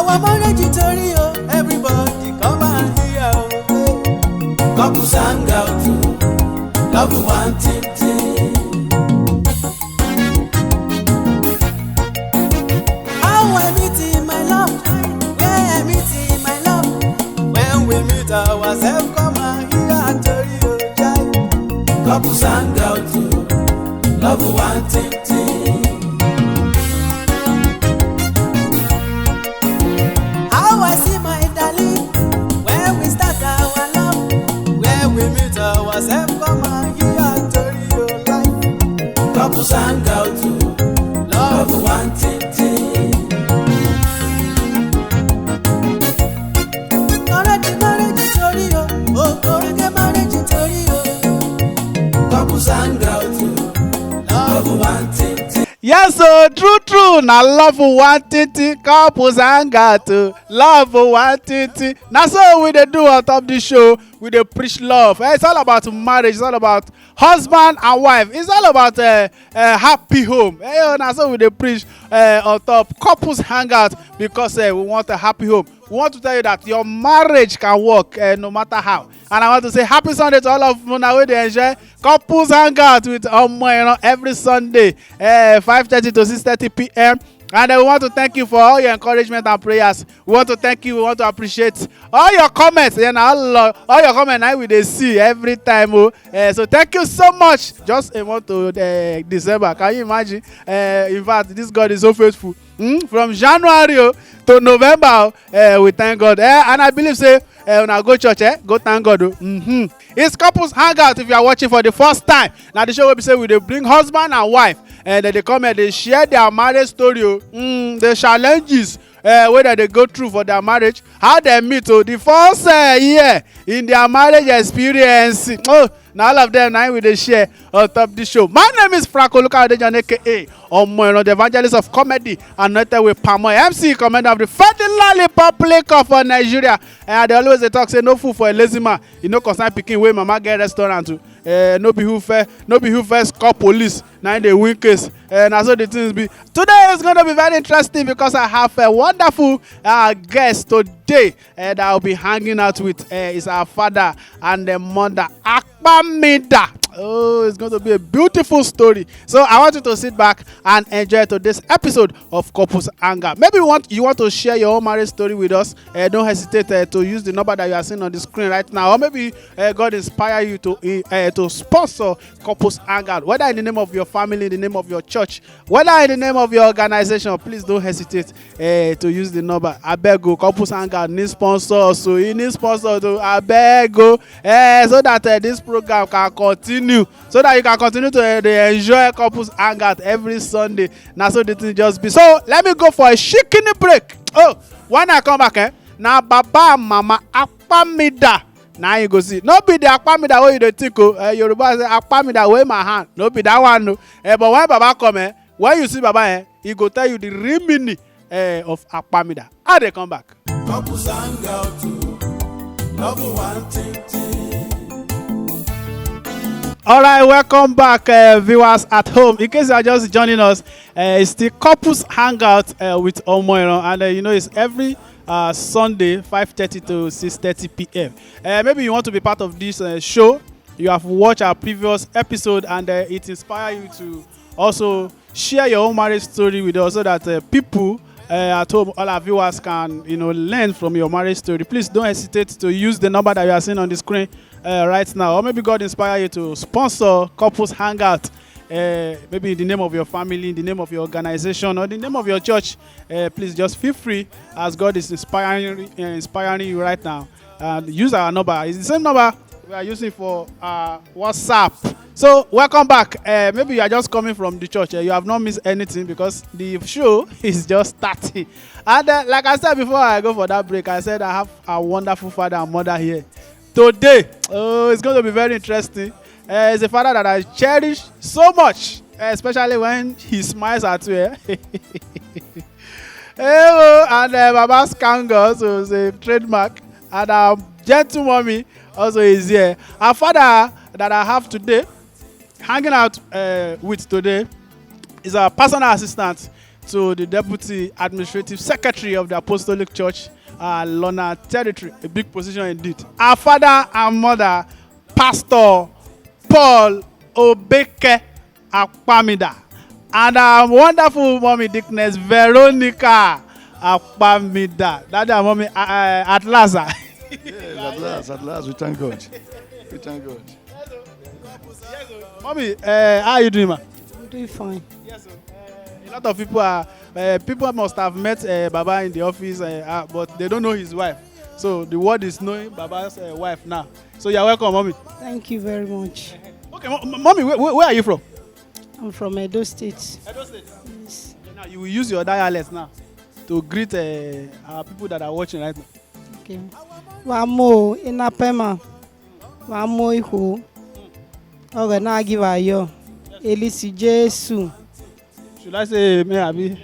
Our marriage is story, oh. Everybody come and hear, oh. Couples hang out, oh. Love one thing. How I meet in my love, where I meet in my love. When we meet ourselves, come and hear story, oh, child. Couples hang out, oh. Love one thing. How I see my darling when we start our love, when we meet ourselves, come and hear story of life. Couples hang out to love one thing. Marriage story, oh, get marriage story, oh. Couples hang out to love one thing. Yes, so true. Now love one titty, couples hang out to love one titty. Now so we dey do on top this show, we dey preach love. It's all about marriage. It's all about husband and wife. It's all about happy home. Now so we dey preach on top couples hang out because we want a happy home. We want to tell you that your marriage can work no matter how. And I want to say happy Sunday to all of you now wey dey enjoy couples hang out with every Sunday 5:30 to 6:30 p.m. And we want to thank you for all your encouragement and prayers. We want to thank you. We want to appreciate all your comments. And all your comments I will see every time. So thank you so much. Just a month to December. Can you imagine? In fact, this God is so faithful. From January to November, we thank God. And I believe say when I go church, go thank God. It's couples hangout. If you are watching for the first time, now the show will be say we dey bring husband and wife, and they come and they share their marriage story, the challenges whether they go through for their marriage, how they meet, the first year in their marriage experience. Now all of them now we dey share on top this show. My name is Franco Luka Adejan, aka Omoyano, the evangelist of comedy, anointed with Pamoy, MC, commander of the Federal Republic of Nigeria. And they always they talk say no food for a lazy man. You know, concern picking way mama get restaurant too. No be who first call police. Now they win case. And so the things be. Today is going to be very interesting because I have a wonderful guest today that I'll be hanging out with. Is our father and the mother, Akpamida. Oh, it's going to be a beautiful story. So I want you to sit back and enjoy today's episode of Couples Anger. Maybe you want to share your own marriage story with us. Don't hesitate to use the number that you are seeing on the screen right now. Or maybe God inspire you to sponsor Couples Anger. Whether in the name of your family, in the name of your church, whether in the name of your organization, please don't hesitate to use the number. I beg you, Couples Anger need sponsor. So you need sponsor to I beg you, so that this program can continue. So that you can continue to enjoy Couples Hangout every Sunday. Now so the thing just be. So let me go for a chicken break. When I come back, now Baba and Mama Akpamida. Now you go see. No be the Akpamida where you dey think. Yoruba say Akpamida wey my hand. No be that one. No. But when Baba come, when you see Baba, he go tell you the real meaning of Akpamida. How they come back? Couples Hangout to love one thing. All right, welcome back, viewers at home. In case you are just joining us, it's the Couples Hangout with Omoyano, and it's every Sunday, 5:30 to 6:30 p.m. Maybe you want to be part of this show. You have watched our previous episode, and it inspires you to also share your own marriage story with us, so that people at home, all our viewers can learn from your marriage story. Please don't hesitate to use the number that you are seeing on the screen right now, or maybe God inspire you to sponsor Couples Hangout, maybe in the name of your family, in the name of your organization, or the name of your church. Please just feel free, as God is inspiring you right now, and use our number. It's the same number we are using for WhatsApp. So welcome back. Maybe you are just coming from the church. You have not missed anything because the show is just starting. And like I said before I go for that break, I said I have a wonderful father and mother here today. It's going to be very interesting. It's a father that I cherish so much, especially when he smiles at you. And Baba's Kango also is a trademark. And gentle mommy also is here. Our father that I have today, hanging out with today, is our personal assistant to the Deputy Administrative Secretary of the Apostolic Church, Lona Territory, a big position indeed. Our father and mother, Pastor Paul Obeke Akpamida, and our wonderful mommy Dickness Veronica Akpamida. Daddy and mommy at last. Yes, at last, we thank God. We thank God. Mommy, how are you doing, ma? I'm doing fine. Yes, sir. A lot of people are people must have met Baba in the office, but they don't know his wife. So the world is knowing Baba's wife now. So you're welcome, mommy. Thank you very much. Okay, mommy, where are you from? I'm from Edo State. Edo State. Yes. Okay, now you will use your dialect now to greet our people that are watching right now. Okay. Wamo inapema. Wamo iho. Okay, now give a yo. Elisi Jesu. Should I say me abi?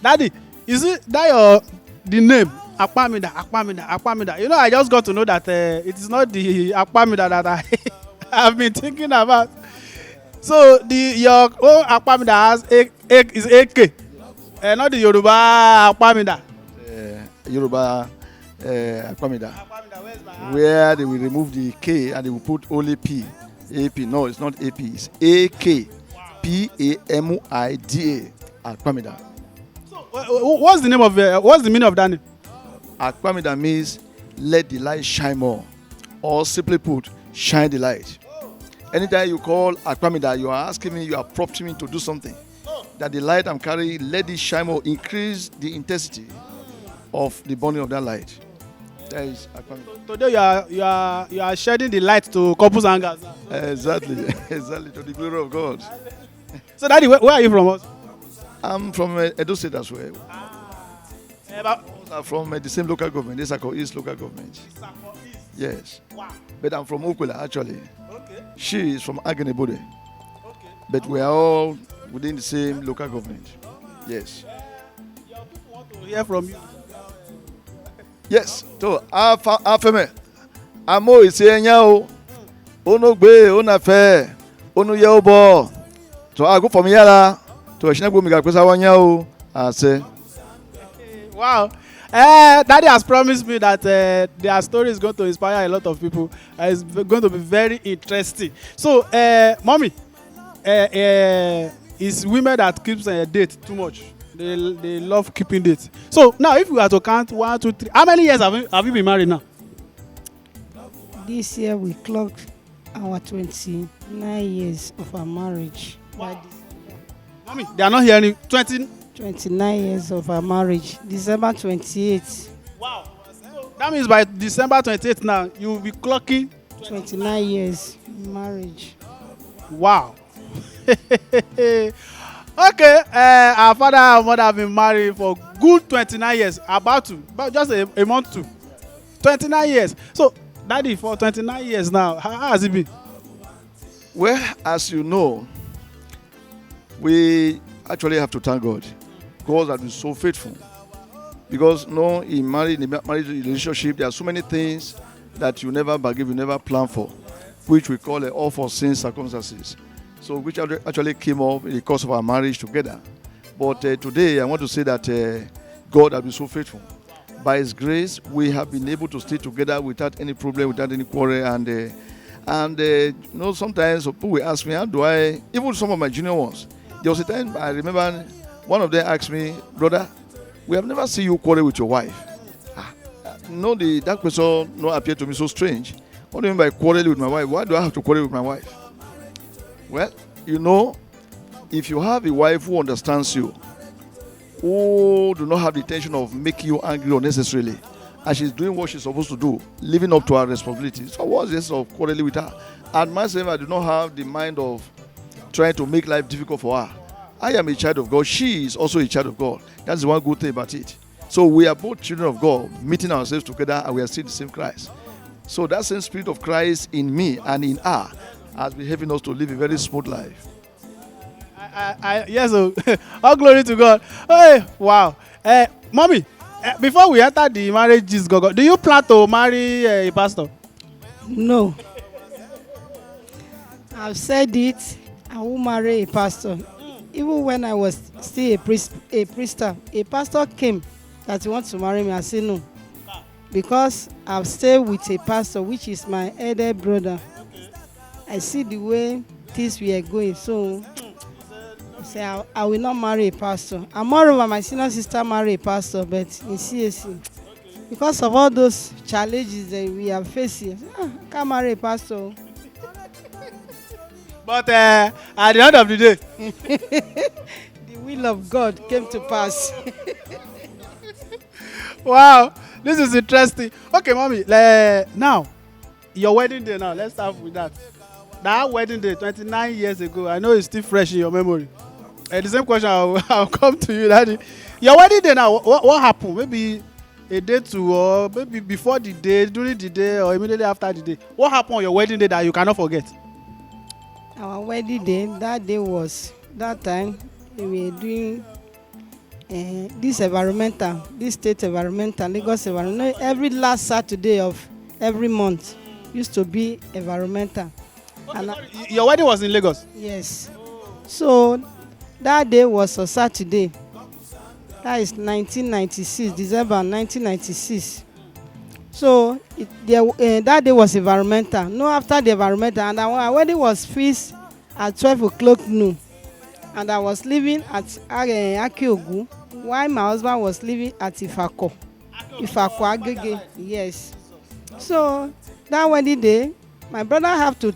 Daddy, is it that the name Akpamida? You know, I just got to know that it is not the Akpamida that I've been thinking about. So your own Akpamida has is AK, not the Yoruba Akpamida. Yoruba Akpamida, where they will remove the K and they will put only P. AP. No, it's not AP. It's AK. Pamida. Akpamida. So, what's the name of what's the meaning of that name? Akpamida means let the light shine more, or simply put, shine the light. Anytime you call Akpamida, you are asking me, you are prompting me to do something. That the light I'm carrying, let it shine more, increase the intensity of the burning of that light. That is Akpamida. Today you are shedding the light to couples hangers. Exactly, exactly, to the glory of God. So, Daddy, where are you from? I'm from Edo State as well. I'm from the same local government, Isako East local government. Yes. Wow. But I'm from Okwela actually. Okay. She is from Agenebode. Okay. But we are all within the same local government. Yes. Your people want to hear from you. Yes. So, afeme. Amo isenya o. Ono gbe, ona fe. Ono ye obo. So I go from here to Eshinagbo mi ga pesa wanya o. I say. Wow. Daddy has promised me that their story is going to inspire a lot of people. It's going to be very interesting. So, mommy, it's women that keeps a date too much. They love keeping dates. So now, if we are to count 1, 2, 3, how many years have you been married now? This year we clocked our 29 years of our marriage. Wow. Mommy, they are not hearing 29 years of our marriage. December 28th. Wow. So that means by December 28th now, you will be clocking 29 years marriage. Wow. Okay, our father and mother have been married for good 29 years. About just a month to 29 years. So, Daddy, for 29 years now, how has it been? Well, as you know, we actually have to thank God. God has been so faithful. Because in the marriage relationship, there are so many things that you never bargain, you never plan for, which we call unforeseen circumstances. So which actually came up in the course of our marriage together. But today I want to say that God has been so faithful. By His grace, we have been able to stay together without any problem, without any quarrel. And sometimes people will ask me, how do I, even some of my junior ones, there was a time I remember one of them asked me, brother, we have never seen you quarrel with your wife. That question appeared to me so strange. What do you mean by quarreling with my wife? Why do I have to quarrel with my wife? Well, if you have a wife who understands you, who do not have the intention of making you angry unnecessarily, and she's doing what she's supposed to do, living up to her responsibilities, so what's the essence of quarreling with her? And myself, I do not have the mind of trying to make life difficult for her. I am a child of God. She is also a child of God. That's the one good thing about it. So we are both children of God, meeting ourselves together, and we are still the same Christ. So that same spirit of Christ in me and in her has been helping us to live a very smooth life. Yes, all glory to God. Hey, wow. Mommy, before we enter the marriage, do you plan to marry a pastor? No. I've said it. I will marry a pastor. even when I was still a priester, a pastor came that he wants to marry me. I said no, because I've stayed with a pastor, which is my elder brother. I see the way things were going, so I say I will not marry a pastor. And moreover, my senior sister married a pastor, but in CAC, because of all those challenges that we are facing, I say, I can't marry a pastor. But at the end of the day, The will of God came to pass. wow, this is interesting. Okay, mommy, now, your wedding day now, let's start with that. That wedding day, 29 years ago, I know it's still fresh in your memory. The same question, I'll come to you, Daddy. Your wedding day now, what happened? Maybe a day two, or maybe before the day, during the day, or immediately after the day. What happened on your wedding day that you cannot forget? Our wedding day, that day was, that time, we were doing this state environmental, Lagos environmental. Every last Saturday of every month used to be environmental. Okay, And sorry, your wedding was in Lagos? yes. So that day was a Saturday. That is 1996, December 1996. So that day was environmental. No, after the environmental, and our wedding was fixed at 12 o'clock noon. And I was living at Akiogu, while my husband was living at Ifako Agege. Yes. So that wedding day, my brother have to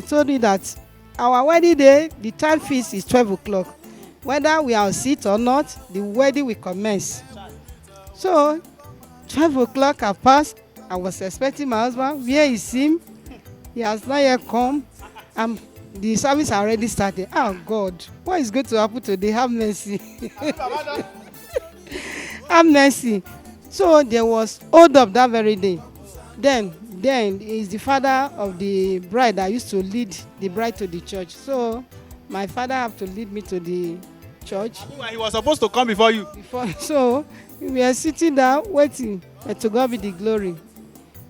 told me that our wedding day, the time fixed is 12 o'clock. Whether we are on seat or not, the wedding will commence. So 12 o'clock have passed. I was expecting my husband. Where is him? He has not yet come. The service already started. Oh God, what is going to happen today? Have mercy. Have mercy. So there was hold up that very day. Then is the father of the bride that used to lead the bride to the church. So my father have to lead me to the church. He was supposed to come before you. So we were sitting down waiting, and to God be the glory.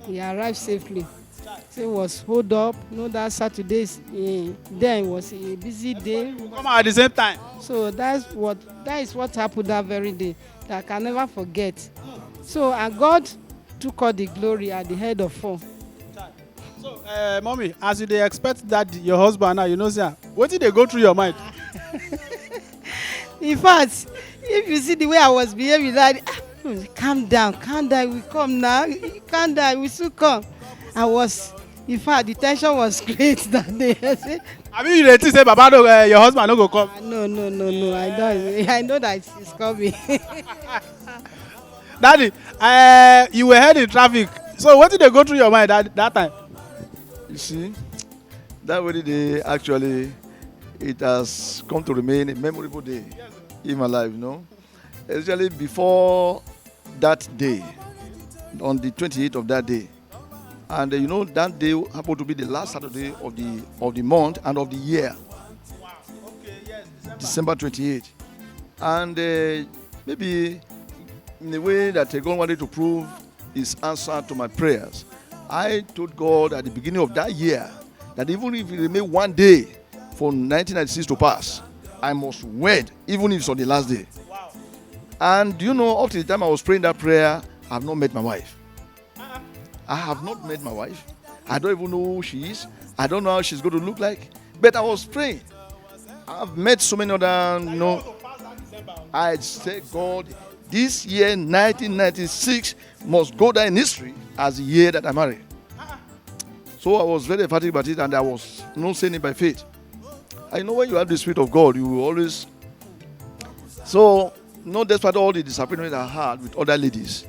He arrived safely. So it was hold up. No, that Saturday, then was a busy day. Come out at the same time. So that is what happened that very day that I can never forget. So and God took all the glory at the head of all. So, mommy, as you dey expect that your husband now, you know, sir, what did they go through your mind? In fact, if you see the way I was behaving, that calm down, we come now, calm down, we soon come. In fact, the tension was great that day. I mean, you think say Baba no, your husband no go come? No, I know that it's coming. Daddy, you were heading traffic. So what did they go through your mind that time? You see, that wedding day, actually, it has come to remain a memorable day in my life, you know. Especially before that day, on the 28th of that day. And you know, that day happened to be the last Saturday of the month and of the year. Wow. Okay, yes. December 28th. And maybe in the way that God wanted to prove his answer to my prayers, I told God at the beginning of that year that even if it remained one day for 1996 to pass, I must wed, even if it's on the last day. Wow. And you know, up to the time I was praying that prayer, I have not met my wife. I have not met my wife. I don't even know who she is. I don't know how she's going to look like. But I was praying. I've met so many other, you know. I said, God, this year, 1996, must go down in history as the year that I married. So I was very emphatic about it, and I was not saying it by faith. I know when you have the Spirit of God, you will always. So, not despite all the disappointment I had with other ladies,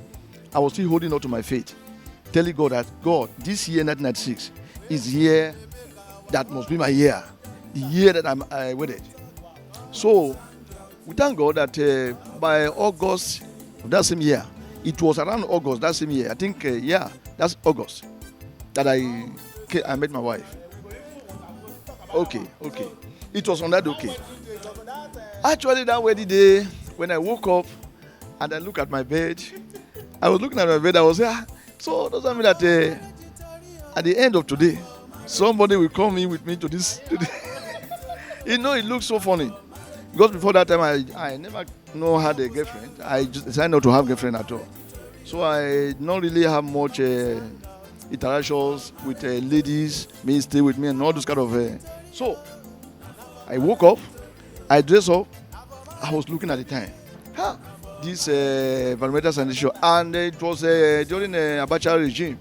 I was still holding on to my faith, telling God that, God, this year, 1996, is the year that must be my year, the year that I wedded. So, we thank God that by August of that same year, it was around August that same year, I think, that's August, that I met my wife. Okay. It was on that okay. Actually, that wedding day, when I woke up and I look at my bed, I was looking at my bed, I was like, so does that mean that at the end of today, somebody will come in with me to this You know, it looks so funny. Because before that time, I never had a girlfriend. I just decided not to have girlfriend at all. So I not really have much interactions with ladies, me stay with me and all those kind of. So I woke up, I dressed up, I was looking at the time. This environmental sanitation, and it was during the Abacha regime.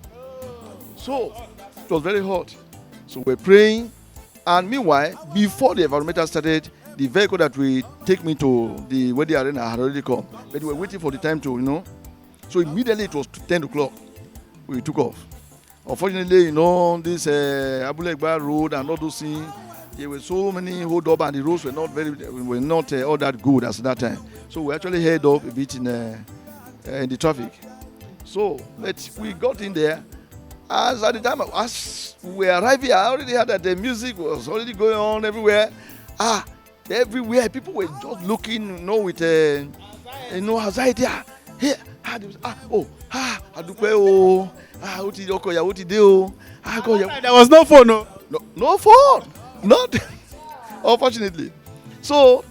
So it was very hot. So we're praying, and meanwhile, before the environmental started, the vehicle that will take me to the wedding arena had already come. But we were waiting for the time to. So immediately it was 10 o'clock. We took off. Unfortunately, this Abule Egba road and all those things, there were so many hold up and the roads were not all that good as that time. So we actually head up a bit in the traffic. So but we got in there. As at the time as we arrived here, I already heard that the music was already going on everywhere. Everywhere people were just looking, with anxiety. Here, There was no phone, no. No phone, not unfortunately. So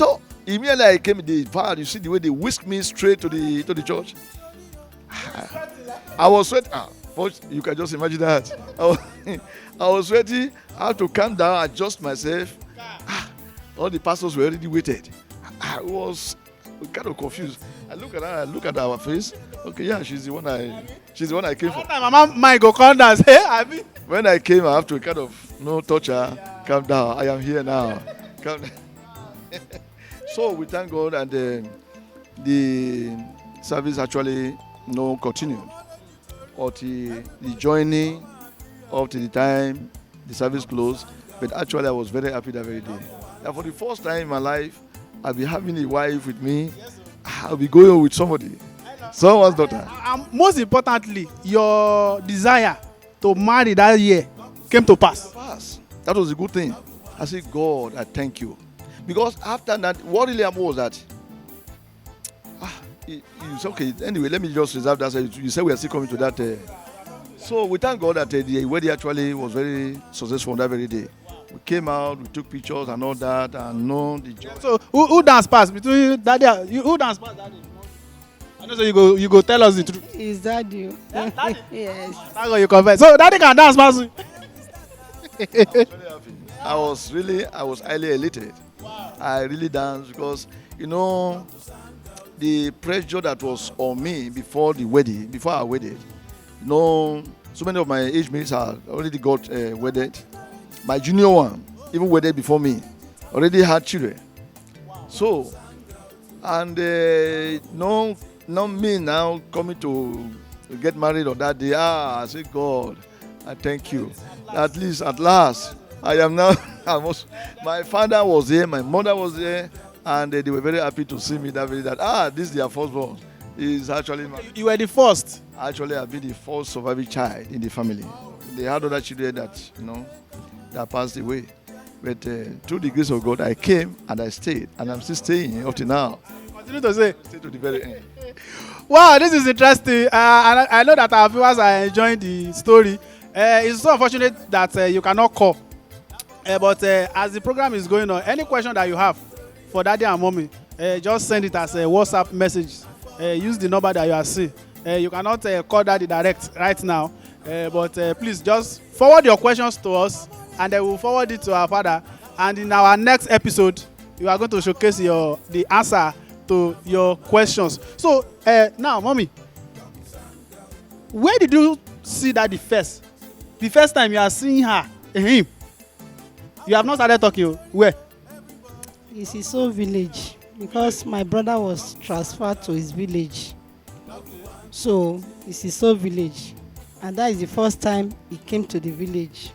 immediately I came in the van. You see the way they whisked me straight to the church. I was sweating. You can just imagine that. I was sweating. I had to calm down, adjust myself. All the pastors were already waited. I was kind of confused. I look at her, I look at our face. Okay, yeah, she's the one I came for. Mama might go call and say, Abi. When I came, I have to kind of touch her, calm down. I am here now. Calm down. So we thank God, and the service actually continued until the journey up to the time the service closed. But actually, I was very happy that very day. And for the first time in my life, I'll be having a wife with me. I'll be going with somebody, someone's daughter. And most importantly, your desire to marry that year came to pass. That was a good thing. I said, God, I thank you. Because after that, what really happened was that, you said, okay, anyway, let me just reserve that. You said we are still coming to that. So we thank God that the wedding actually was very successful that very day. We came out, we took pictures and all that, and the joy. So who dance pass between daddy? Who dance pass daddy? I know, so you go tell us the truth. Is that you? Daddy? Yes. That's how you confess. So daddy can dance pass. I was highly elated. Wow. I really danced because the pressure that was on me before I wedded. So many of my age mates had already got wedded. My junior one, even wedded before me, already had children. Wow. So, and not me now coming to get married on that day. I say, God, I thank you. At last, I am now. My father was there, my mother was there, and they were very happy to see me that way. This is their firstborn. Is actually you were the first. Actually, I've been the first surviving child in the family. They had other children that passed away. But through the grace of God, I came and I stayed, and I'm still staying up to now. Continue to say. Stay to the very end. Wow, this is interesting. And I know that our viewers are enjoying the story. It's so unfortunate that you cannot call. But as the program is going on, any question that you have for daddy and mommy, just send it as a WhatsApp message. Use the number that you are seeing. You cannot call daddy direct right now. But please just forward your questions to us, and then we'll forward it to our father. And in our next episode, you are going to showcase the answer to your questions. So now, mommy, where did you see that the first time you are seeing him? You have not started talking. Where? It's his own village, because my brother was transferred to his village. So it's his own village, and that is the first time he came to the village.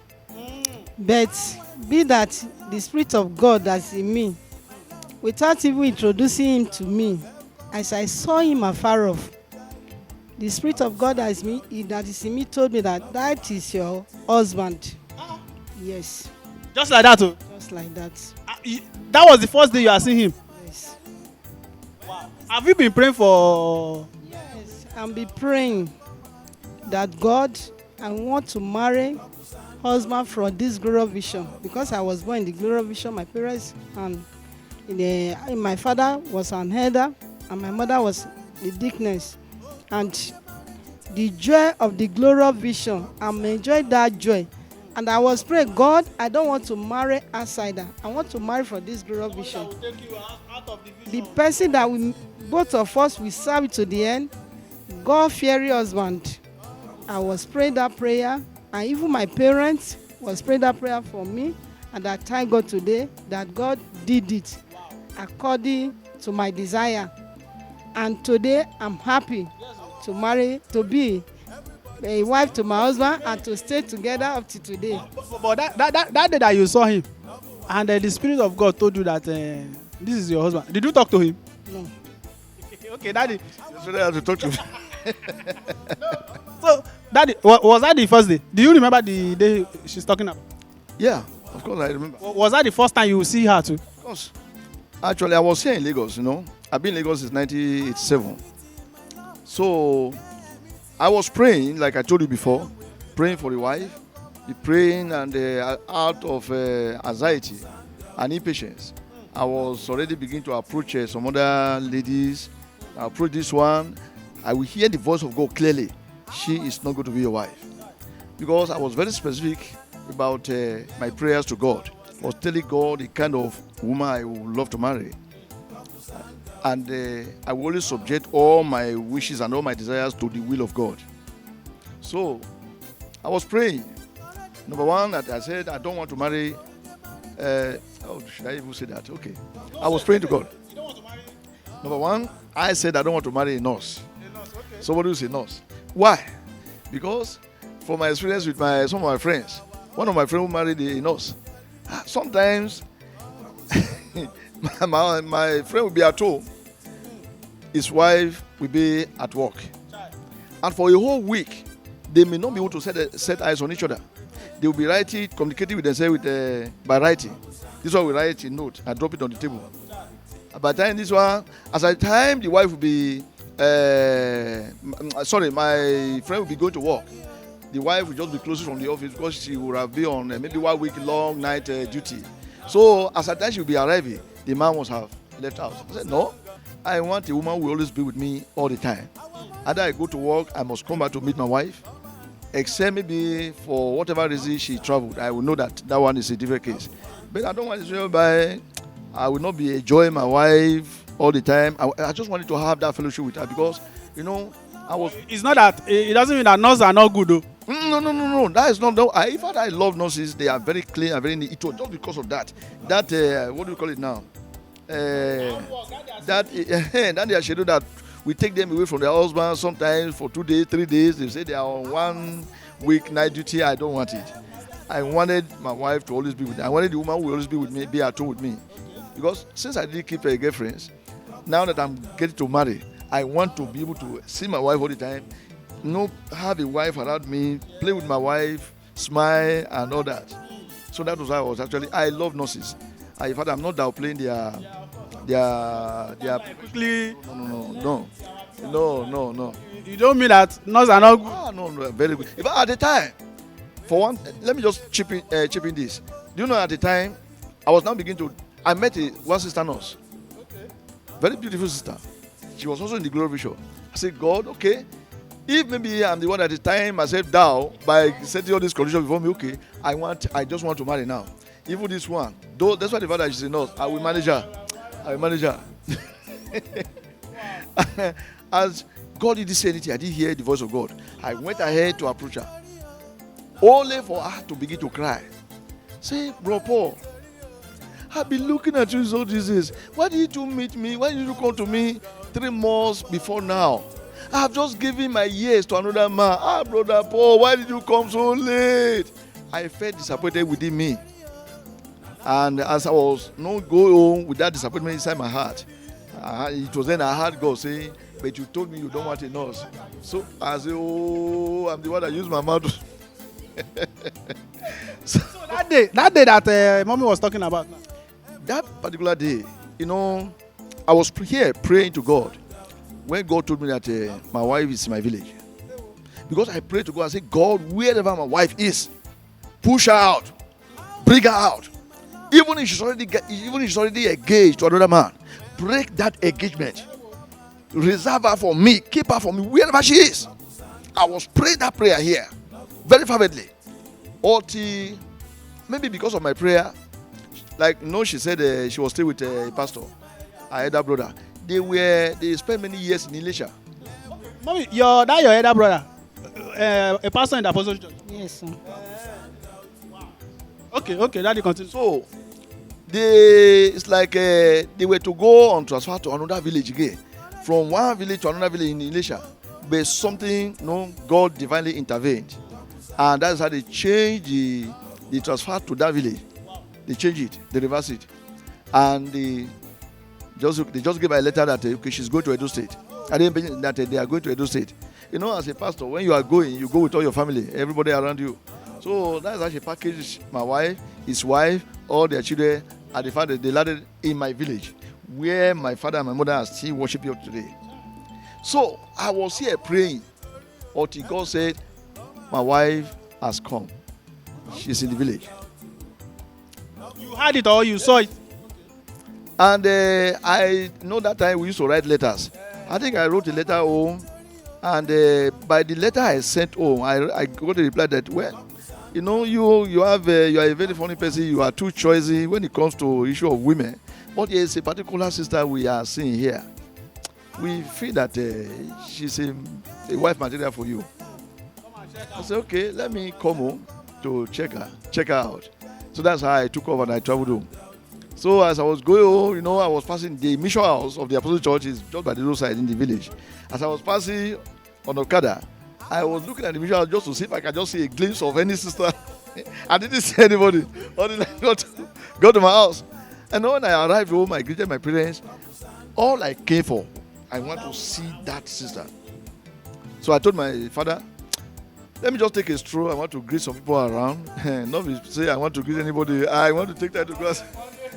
But be that the Spirit of God that's in me, without even introducing him to me, as I saw him afar off, the Spirit of God that is in me told me that is your husband. Yes. Just like that? Just like that. That was the first day you are seeing him? Yes. Wow. Have you been praying for? Yes, I've been praying that God, I want to marry husband from this glorious vision, because I was born in the glorious vision. My parents and my father was an elder and my mother was the deaconess, and the joy of the glorious vision, I'm enjoying that joy. And I was praying, God, I don't want to marry outsider. I want to marry for this glorious vision. The person that we, both of us, we serve to the end, God-fearing husband. I was praying that prayer, and even my parents was praying that prayer for me. And I thank God today that God did it according to my desire. And today I'm happy to marry, to be a wife to my husband, and to stay together up to today. But that day that you saw him, and the Spirit of God told you that this is your husband, did you talk to him? No. Okay, Daddy. Yesterday I had to talk to him. So, Daddy, was that the first day? Do you remember the day she's talking about? Yeah, of course I remember. Was that the first time you see her too? Of course. Actually, I was here in Lagos, I've been in Lagos since 1987. So, I was praying, like I told you before, praying for the wife, praying and out of anxiety and impatience. I was already beginning to approach some other ladies. I approach this one. I will hear the voice of God clearly. She is not going to be your wife. Because I was very specific about my prayers to God. I was telling God the kind of woman I would love to marry. And I will always subject all my wishes and all my desires to the will of God. So, I was praying. Number one, that I said, I don't want to marry. Should I even say that? Okay. I was praying to God. Number one, I said, I don't want to marry a nurse. Somebody who say nurse. Why? Because from my experience with some of my friends, one of my friends who married a nurse, sometimes my friend will be at home, his wife will be at work, and for a whole week they may not be able to set eyes on each other. They will be writing, communicating with themselves by writing. This one will write a note and drop it on the table. By the time this one, as a time the wife will be my friend will be going to work. The wife will just be closing from the office because she will have been on maybe 1 week long night duty. So as at time she will be arriving, the man must have left house. I said, no, I want a woman who will always be with me all the time. Either I go to work, I must come back to meet my wife. Except maybe for whatever reason she traveled, I will know that one is a different case. But I don't want to say by I will not be enjoying my wife all the time. I just wanted to have that fellowship with her because, I was. It's not that, it doesn't mean that nurses are not good though. No. That is not. No. In fact, I love nurses. They are very clean and very neat. It was just because of that. That, what do you call it now? That they are scheduled that we take them away from their husbands sometimes for 2 days, 3 days. They say they are on 1 week night duty. I don't want it. I wanted my wife to always be with me. I wanted the woman who will always be with me, be at home with me. Because since I didn't keep girlfriends, now that I'm getting to marry, I want to be able to see my wife all the time, have a wife around me, play with my wife, smile and all that. So that was how I was actually. I love nurses. In fact, I'm not downplaying their Quickly. No. You don't mean that nurses are not good? No, very good. In fact, at the time, for one, let me just chip in this. Do you know at the time, I met one sister nurse. Okay. Very beautiful sister. She was also in the glory vision. I said, God, okay, if maybe I'm the one at the time myself down by setting all these conditions before me, okay, I just want to marry now. Even this one, though that's why the father she's a nurse, I will manage her. As God didn't say anything, I didn't hear the voice of God. I went ahead to approach her, only for her to begin to cry. Say, Bro Paul, I've been looking at you all these days. Why did you meet me? Why did you come to me 3 months before now? I have just given my years to another man. Brother Paul, why did you come so late? I felt disappointed within me. And as I was not going home with that disappointment inside my heart, it was then I heard God say, but you told me you don't want a nurse. So I said, I'm the one that used my mouth. So that day that mommy was talking about. That particular day, I was here praying to God when God told me that my wife is in my village. Because I prayed to God, I said, God, wherever my wife is, push her out, bring her out. Even if she's already engaged to another man, break that engagement. Reserve her for me, keep her for me wherever she is. I was praying that prayer here very fervently. Until maybe because of my prayer, like she said she was still with a pastor, her elder brother. They spent many years in Elisha. Mommy, your elder brother, a pastor in the Apostolic Church. Yes, sir. Okay, daddy continue. So it's like they were to go on transfer to another village again, from one village to another village in Elisha. But something, God divinely intervened, and that's how they changed the transfer to that village. They changed it, they reversed it, and they just gave her a letter that okay, she's going to Edo State. I didn't mention that they are going to Edo State. As a pastor, when you are going, you go with all your family, everybody around you. So that's how she packaged my wife, his wife, all their children, and the fact that they landed in my village, where my father and my mother are still worshiping up today. So I was here praying until God said, my wife has come. She's in the village. You heard it or you saw it? And I know that time we used to write letters. I think I wrote a letter home, and by the letter I sent home, I got a reply that, well, you are a very funny person. You are too choosy when it comes to issue of women. But there is a particular sister we are seeing here. We feel that she's a wife material for you. I said, okay, let me come home to check her out. So that's how I took off and I traveled home. So as I was going home, I was passing the mission house of the Apostolic Church is just by the roadside in the village. As I was passing on Okada, I was looking at the mission house just to see if I could just see a glimpse of any sister. I didn't see anybody until I got to my house. And when I arrived home, I greeted my parents. All I came for, I want to see that sister. So I told my father, let me just take a stroll. I want to greet some people around. Not say I want to greet anybody. I want to take time to class.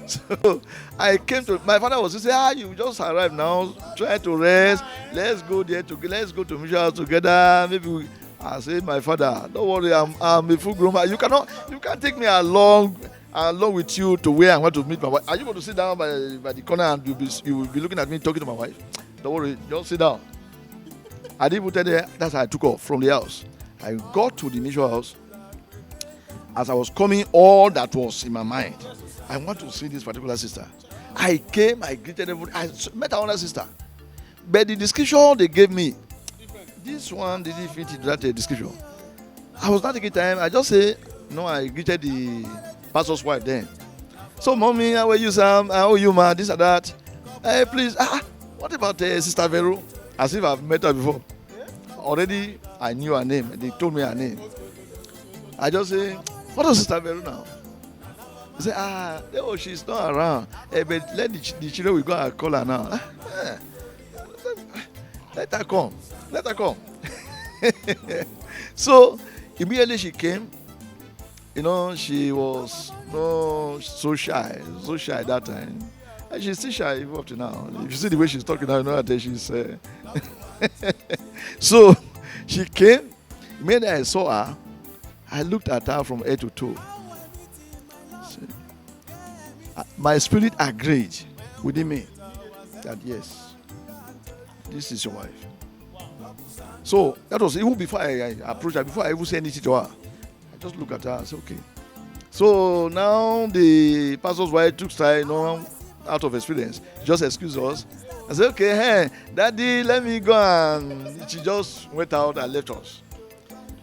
So I came to my father was to say, you just arrived now, try to rest. Let's go to mission house together. Maybe I say, my father, don't worry, I'm a full grown man. You can't take me along with you to where I want to meet my wife. Are you going to sit down by the corner and you will be looking at me talking to my wife? Don't worry, just sit down. I didn't put it there. That's how I took off from the house. I got to the mission house. As I was coming, all that was in my mind, I want to see this particular sister. I came, I greeted everybody. I met another sister. But the description they gave me, this one didn't fit into that description. I was not taking time. I just say, no, I greeted the pastor's wife then. So, mommy, how are you, Sam? How are you, ma? This and that. Hey, please, what about Sister Vero? As if I've met her before. Already, I knew her name. They told me her name. I just say, what is Sister Vero now? They say, she's not around. But let the children will go and call her now. Let her come. Let her come. So, immediately she came. She was so shy that time. And she's still shy even up to now. If you see the way she's talking now, you know that she's... So, she came. Immediately I saw her. I looked at her from head to toe. My spirit agreed within me that yes, this is your wife. So that was even before I approached her, before I even said anything to her. I just looked at her and said, okay. So now the pastor's wife took time, out of experience, just excuse us. I said, okay, hey, Daddy, let me go, and she just went out and left us.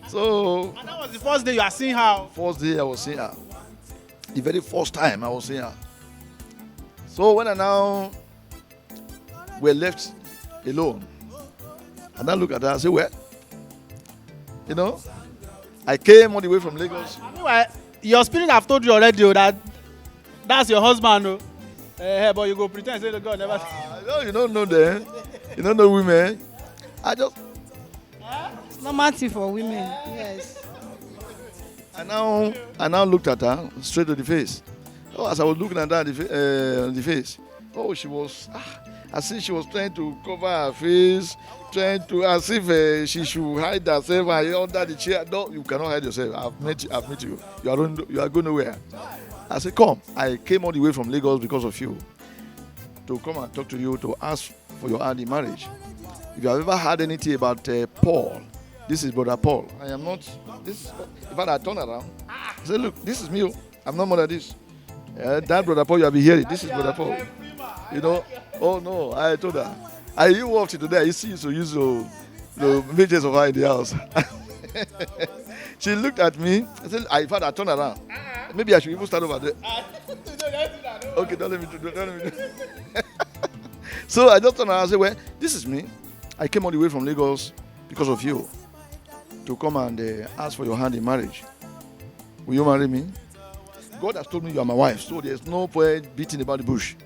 So. And that was the first day you are seeing her. First day I was seeing her. The very first time I was seeing her. So when I now were left alone, and I look at her and say, well, I came all the way from Lagos. Your spirit have told you already that that's your husband. But you go pretend say the God never. No, you don't know them. You don't know women. It's normal thing for women. Yes. I now looked at her straight to the face. As I was looking at her on the face, Oh, she was, as if she was trying to cover her face, as if she should hide herself under the chair. No, you cannot hide yourself. I've met you. You are going nowhere. I said, come. I came all the way from Lagos because of you, to come and talk to you, to ask for your hand in marriage. If you have ever heard anything about Paul, this is Brother Paul. I am not, in fact, I turned around. I said, look, this is me. I'm not more than this. That Brother Paul you have been hearing, this is Brother Paul. You know, oh no, I told her. You walked into there, you see, so use the mages of her in the house. She looked at me. I said, in fact, I turned around. Maybe I should even start over there. Okay, don't let me do. So I just turned around and said, well, this is me. I came all the way from Lagos because of you, to come and ask for your hand in marriage. Will you marry me? God has told me you are my wife, so there's no point beating about the bush.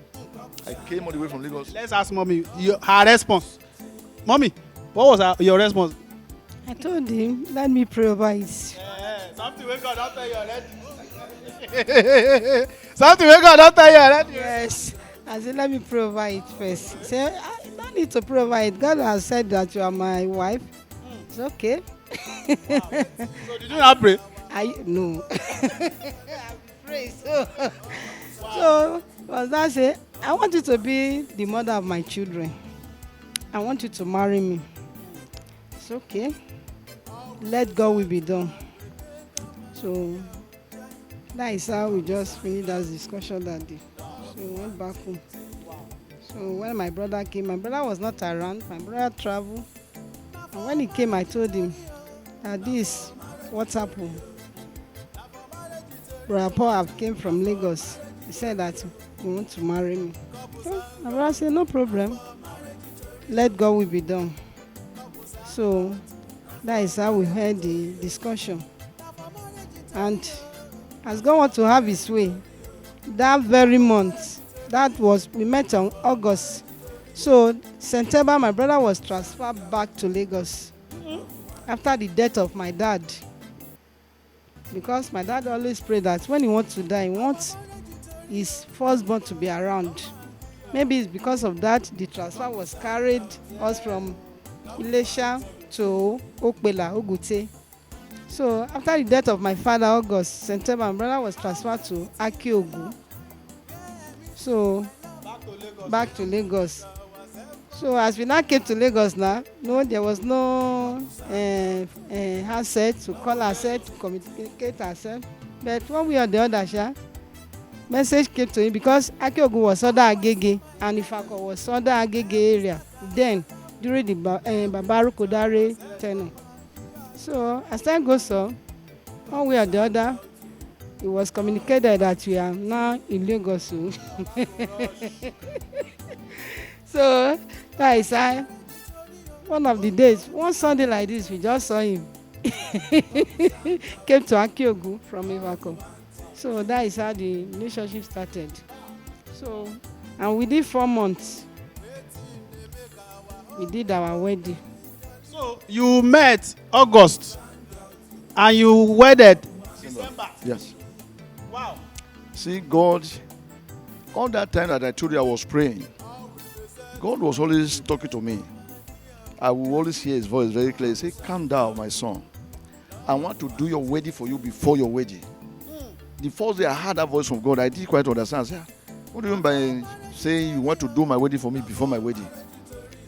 I came all the way from Lagos. Let's ask mommy her response. Mommy, what was your response? I told him, let me pray over it. Something we God don't tell you already. Something we God don't tell you already. Yes. I said, let me pray over it first. He said, I don't need to pray over it. God has said that you are my wife. It's okay. So did you not pray? No. I pray. So was that say, I want you to be the mother of my children. I want you to marry me. It's okay. Let God will be done. So that is how we just finished that discussion that day. So we went back home. So when my brother came, my brother was not around. My brother traveled. And when he came, I told him that this, what's happened. Brother Paul have came from Lagos. He said that he wants to marry me. So my brother said, no problem. Let God will be done. So that is how we had the discussion. And as God wants to have his way, that very month, we met on August. So September, my brother was transferred back to Lagos after the death of my dad. Because my dad always prayed that when he wants to die, he wants his firstborn to be around. Maybe it's because of that the transfer was carried us from Ilesha to Okpela, Ogute. So after the death of my father, August, September, my brother was transferred to Akiogu. So back to Lagos. So as we now came to Lagos now, no, there was no handset to call ourselves, to communicate ourselves. But one way or the other, message came to him because Akiogu was under Agege and Ifako was under Agege area then during the Babaru Kodare tenure. So as time goes on, one way or the other, it was communicated that we are now in Lagos. So that is how one of the days, one Sunday like this, we just saw him. Came to Akiogu from Ifako. So that is how the relationship started. So, and within 4 months, we did our wedding. So you met August and you wedded December. Yes. Wow. See, God, all that time that I told you I was praying, God was always talking to me. I will always hear his voice very clearly. Say, calm down, my son. I want to do your wedding for you before your wedding. The first day I heard that voice from God, I didn't quite understand. I said, what do you mean by saying you want to do my wedding for me before my wedding?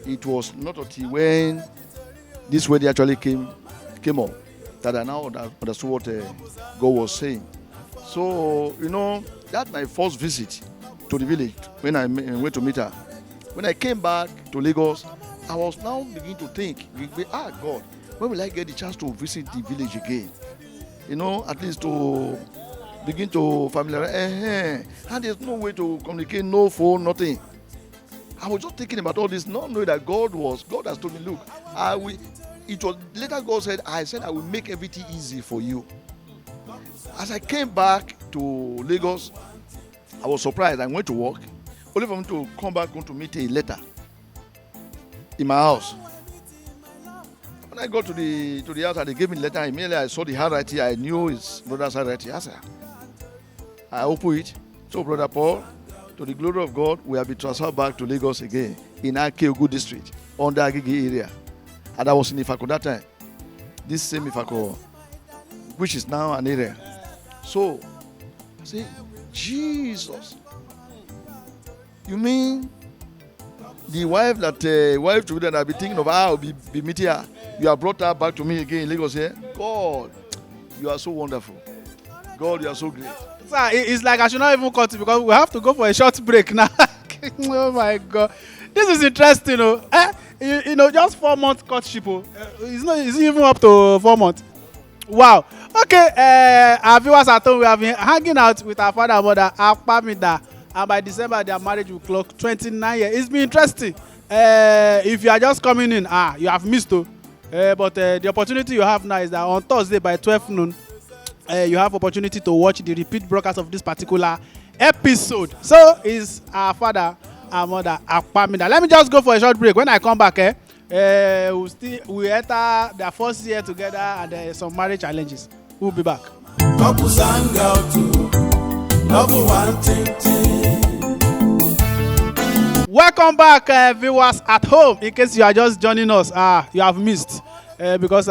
It was not until when this wedding actually came up that I now understood what God was saying. So, that's my first visit to the village when I went to meet her. When I came back to Lagos, I was now beginning to think, God, when will I get the chance to visit the village again? At least to begin to familiarize. And there's no way to communicate, no phone, nothing. I was just thinking about all this, not knowing that God has told me, look, later God said, I will make everything easy for you. As I came back to Lagos, I was surprised. I went to work, only for me to come back home to meet a letter in my house. When I got to the house and they gave me the letter, immediately I saw the handwriting. I knew his brother's handwriting. I opened it. So, Brother Paul, to the glory of God, we have been transferred back to Lagos again in Akeogun district, under Agege area. And I was in Ifako that time. This same Ifako, which is now an area. So, I say, Jesus. You mean the wife that I've been thinking of, I'll be meeting her. You have brought her back to me again in Lagos here. God, you are so wonderful. God, you are so great. Sir, it's like I should not even cut it because we have to go for a short break now. Oh my God. This is interesting, just 4 months courtship. It's even up to 4 months. Wow. Okay, our viewers at home, we have been hanging out with our father and mother, Akpamida, and by December, their marriage will clock 29 years. It's been interesting. If you are just coming in, you have missed, but the opportunity you have now is that on Thursday by 12 noon, you have opportunity to watch the repeat broadcast of this particular episode. So is our father and mother Akpamida. Let me just go for a short break. When I come back, we enter their first year together and some marriage challenges. We'll be back. Couples hang out to number one thing. Welcome back, viewers at home. In case you are just joining us, you have missed because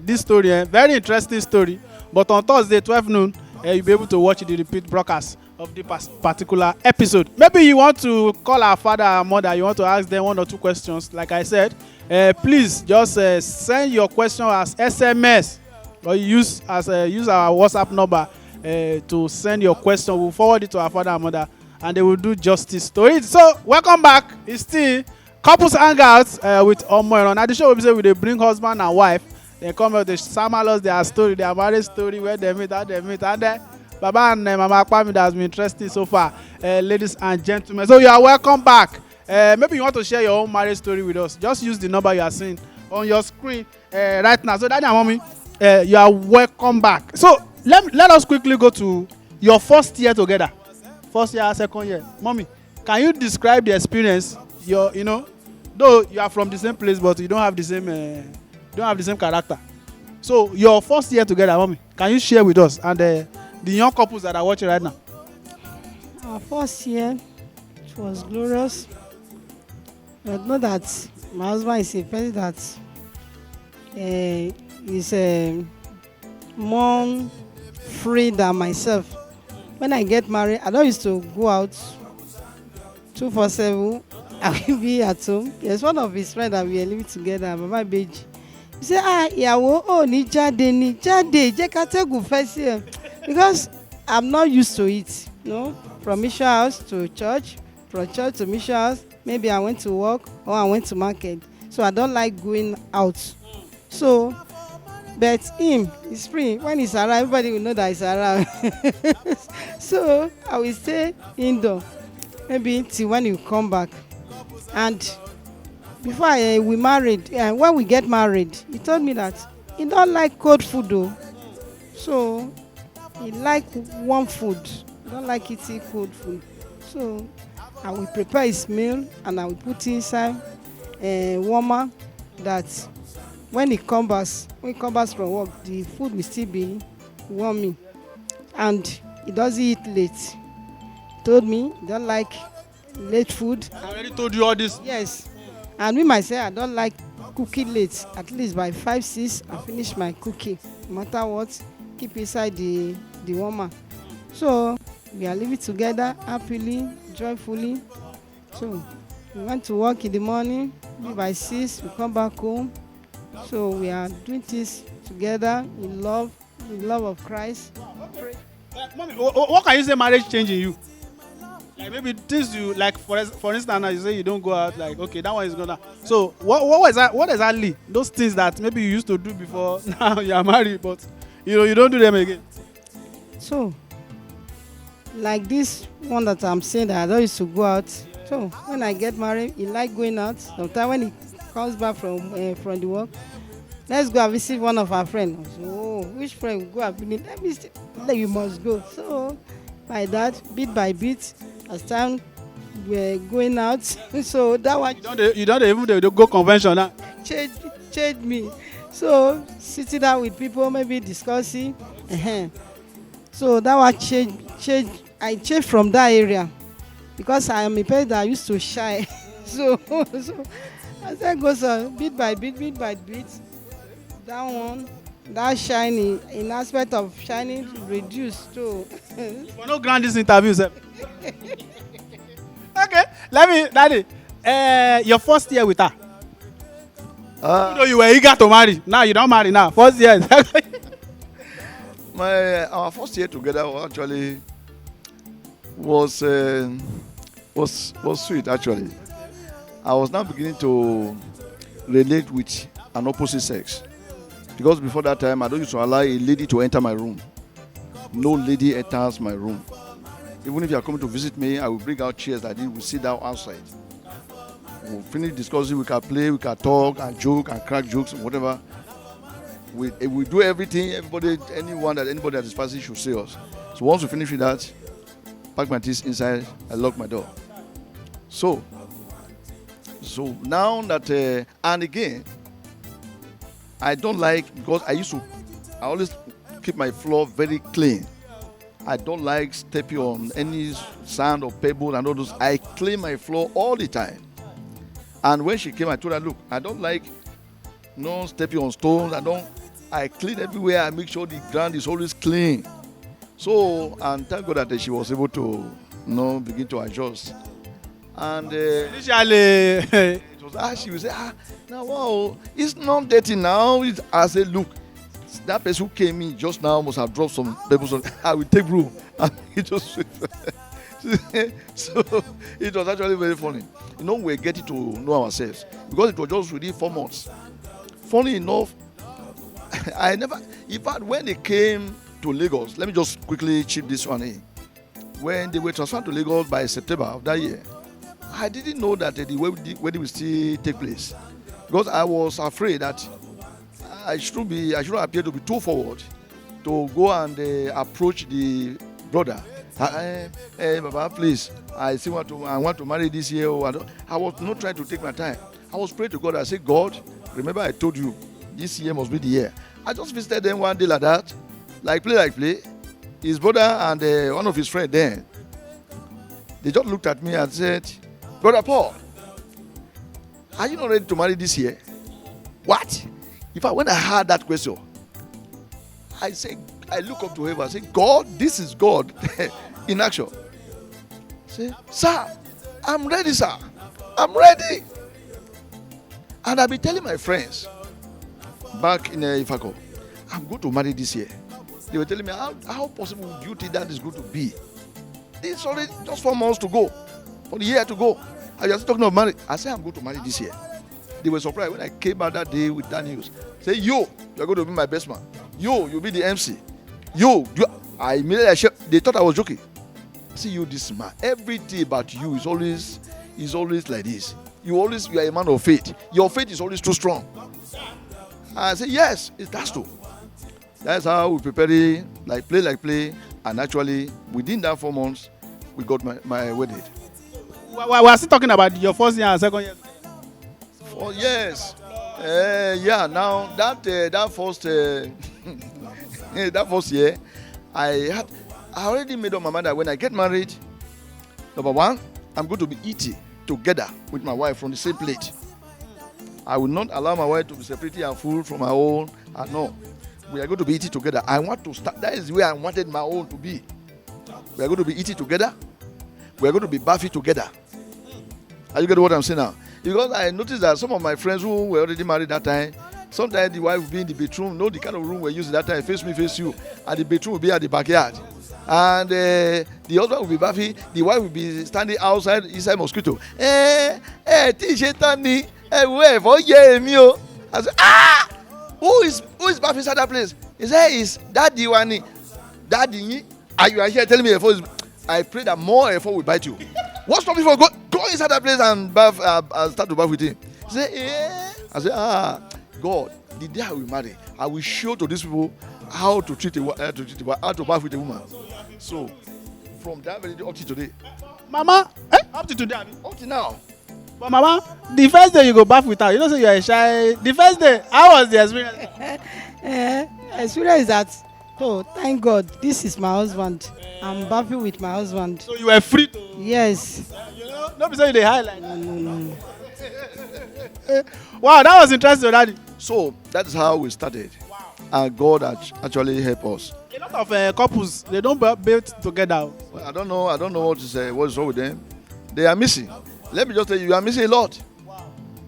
this story, very interesting story. But on Thursday, 12 noon, you'll be able to watch the repeat broadcast of the particular episode. Maybe you want to call our father and mother, you want to ask them 1 or 2 questions. Like I said, please just send your question as SMS or use our WhatsApp number to send your question. We'll forward it to our father and mother and they will do justice to it. So, welcome back. It's still Couples Hangouts with Omoiran. Now, the show will say we bring husband and wife. They come out, they summarize their story, their marriage story, where they meet, how they meet, and Baba and Mama Akpamida has been interesting so far, ladies and gentlemen. So you are welcome back. Maybe you want to share your own marriage story with us. Just use the number you are seeing on your screen right now. So Daddy and Mommy, you are welcome back. So let us quickly go to your first year together. First year, second year. Mommy, can you describe the experience? Though you are from the same place, but you don't have the same character. So your first year together, Mommy, can you share with us and the young couples that are watching right now? Our first year, it was glorious. I know that my husband is a person that is more free than myself. When I get married, I don't used to go out 247. I will be at home. There's one of his friends that we are living together, Baba Beji. He said, ìyàwó ní jáde jẹ́ ká tẹ́gùn fẹ́ sí ẹ. Because I'm not used to it, from mission house to church, from church to mission house. Maybe I went to work or I went to market. So I don't like going out. So, but him is free. When he's around, everybody will know that he's around. So I will stay indoor, maybe till when you come back. And before we married, when we get married, he told me that he don't like cold food though. So he like warm food. He don't like eating cold food. So I will prepare his meal and I will put inside a warmer that when he comes back from work, the food will still be warming. And he doesn't eat late. He told me he don't like late food. I already told you all this. Yes. And me myself, I don't like cooking late. At least by 5, 6, I finish my cooking. No matter what, keep inside the warmer. So we are living together happily, joyfully. So we went to work in the morning. By 6, we come back home. So we are doing this together in love of Christ. Mommy, what can you say marriage changing you? Like maybe things you like, for instance, now you say you don't go out. Like, okay, that one is gonna. So what was that? What exactly? Those things that maybe you used to do before. Now you are married, but you don't do them again. So, like this one that I'm saying that I don't used to go out. So when I get married, he like going out. Sometimes when he comes back from the work, let's go and visit one of our friends. So, which friend will go and visit? Let me see. You must go. So by that, bit by bit, as time we're going out. So that one you don't even go convention now. Change me. So sitting down with people, maybe discussing. So that one change. I changed from that area. because I am a person that used to shy. so as I goes on, bit by bit, that one, that shiny in aspect of shining reduced too. For no grant this interview, sir. Okay, let me, Daddy. Your first year with her. Even though you were eager to marry, now you don't marry now. First year. Our first year together actually was sweet actually. I was now beginning to relate with an opposite sex, because before that time I don't used to allow a lady to enter my room. No lady enters my room. Even if you are coming to visit me, I will bring out chairs that you will sit down outside. We'll finish discussing, we can play, we can talk and joke and crack jokes and whatever. We do everything, anybody that is passing should see us. So once we finish with that, pack my things inside, I lock my door. So now that, and again, I don't like, because I always keep my floor very clean. I don't like stepping on any sand or pebble and all those. I clean my floor all the time. And when she came, I told her, look, I don't like no stepping on stones. I clean everywhere. I make sure the ground is always clean. So, and thank God that she was able to, begin to adjust. And Initially, it was she would say, now wow, it's not dirty now. I said, look, that person who came in just now must have dropped some pebbles on. I will take room. And it just so it was actually very funny. We're getting to know ourselves because it was just within 4 months. Funny enough, in fact, when they came to Lagos, let me just quickly chip this one in. When they were transferred to Lagos by September of that year, I didn't know that the wedding will still take place, because I was afraid that I shouldn't appear to be too forward to go and approach the brother. Baba, please, I want to marry this year. I was not trying to take my time. I was praying to God. I said, God, remember I told you this year must be the year. I just visited them one day like that, like play. His brother and one of his friends then, they just looked at me and said, Brother Paul, are you not ready to marry this year? What? In fact, when I heard that question, I look up to heaven and say, God, this is God in action. Say, sir, I'm ready, sir. I'm ready. And I've been telling my friends back in Ifako, I'm going to marry this year. They were telling me, how possible do you think that is going to be? It's already just 4 months to go, for the year to go. I was talking about marriage. I said, I'm going to marry this year. They were surprised when I came back that day with that news. Say, you're going to be my best man. You'll be the MC. I immediately, they thought I was joking. See, this man, everything about you is always like this. You are a man of faith. Your faith is always too strong. I said, yes, that's true. That's how we prepare it, like play. And actually, within that 4 months, we got my wedding. We are still talking about your first year and second year. 4 years. Now that first year, I already made up my mind that when I get married, number one, I'm going to be eating together with my wife from the same plate. I will not allow my wife to be separating her food from my own. No, we are going to be eating together. I want to start. That is where I wanted my own to be. We are going to be eating together. We are going to be bathing together. Are you getting what I'm saying now? Because I noticed that some of my friends who were already married that time, sometimes the wife will be in the bedroom. The kind of room we're using that time, face me, face you. And the bedroom will be at the backyard. And the husband will be bathing. The wife will be standing outside inside mosquito. T-shirt me. I said, who is bathing inside that place? He said, it's Daddy Wani. Daddy, and you are here telling me I pray that more effort will bite you. What's stopping you from go inside that place and bath and start to bath with him? He said, I said, God, the day I will marry, I will show to these people how to treat how to bath with a woman. So, from that very day up to today. Mama, up to today. Up to now. But Mama, the first day you go bath with her, you don't say you are shy. The first day, how was the experience? Experience is that, thank God, this is my husband. I'm bathing with my husband. So you were free to Yes. You know, no be say you dey highlight. No. Wow, that was interesting, Daddy. So that is how we started. And God actually helped us. A lot of couples they don't build together. Well, I don't know what to say. What's wrong with them? They are missing. Let me just tell you, you are missing a lot.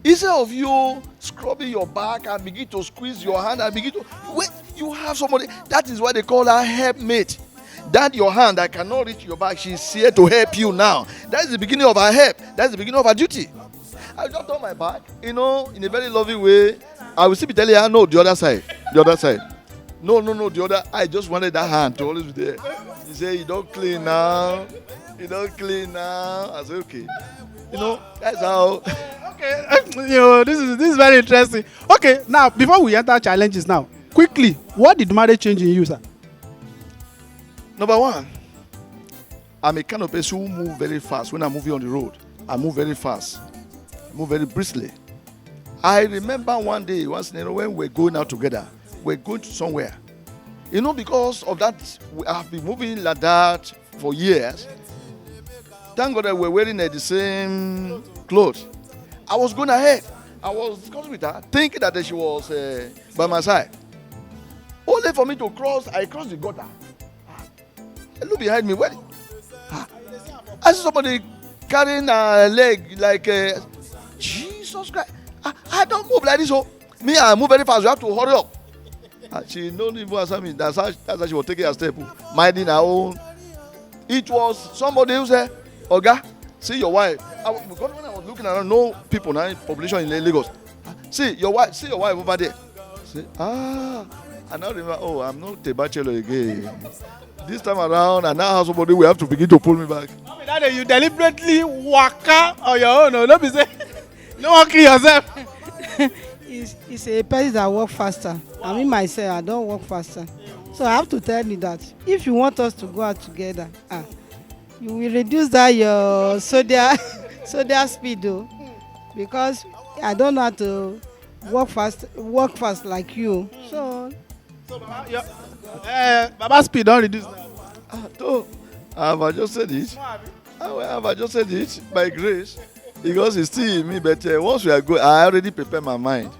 Instead of you scrubbing your back and begin to squeeze your hand and begin to wait, you have somebody. That is what they call a helpmate. That your hand that cannot reach your back, she's here to help you now. That is the beginning of her help. That's the beginning of her duty. I just turn my back, in a very loving way. I will still be telling her, no, the other side. The other side. No, the other. I just wanted that hand to always be there. He said, you don't clean now. You don't clean now. I said, okay. That's how. Okay, this is very interesting. Okay, now before we enter challenges now, quickly, what did marriage change in you, sir? Number one, I'm a kind of person who move very fast. When I'm moving on the road, I move very fast. I move very briskly. I remember one day, when we're going out together, we're going to somewhere. Because of that, I have been moving like that for years. Thank God that we're wearing the same clothes. I was going ahead. I was discussing with her, thinking that she was by my side. Only for me to cross, I crossed the gutter. I look behind me. Where? I see somebody carrying a leg like Jesus Christ. I don't move like this. So me, I move very fast. You have to hurry up. She don't even answer me. That's how she was taking a step, minding her own. It was somebody who said, Oga, see your wife. Because when I was looking around, no people now, population in Lagos. See your wife over there. Say, I now remember, I'm not a bachelor again. This time around, and now somebody will have to begin to pull me back. Daddy, you deliberately waka on your own. Don't be saying, no one kill yourself. It's a person that work faster. I mean myself, I don't work faster. So I have to tell you that if you want us to go out together, you will reduce that your sodium speed though, because I don't know how to work fast like you. So Baba speed don't reduce now. Have I just said it? Have I just said it by grace? Because it's still in me, but once we are going, I already prepared my mind.